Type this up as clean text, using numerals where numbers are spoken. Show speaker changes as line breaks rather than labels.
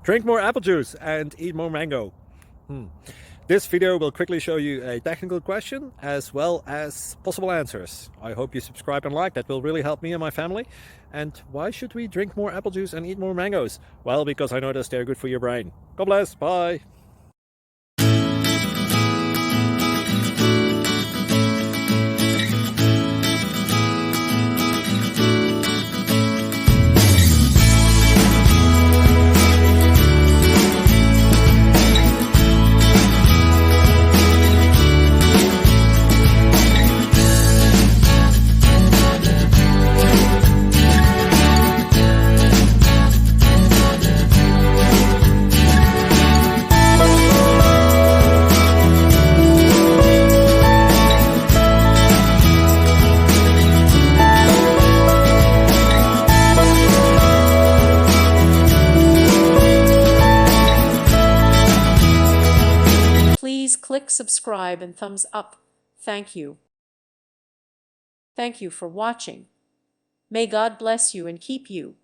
Drink more apple juice and eat more mango. This video will quickly show you a technical question as well as possible answers. I hope you subscribe and like, that will really help me and my family. And why should we drink more apple juice and eat more mangoes? Well, because I noticed they're good for your brain. God bless, bye.
Please click subscribe and thumbs up. Thank you. Thank you for watching. May God bless you and keep you.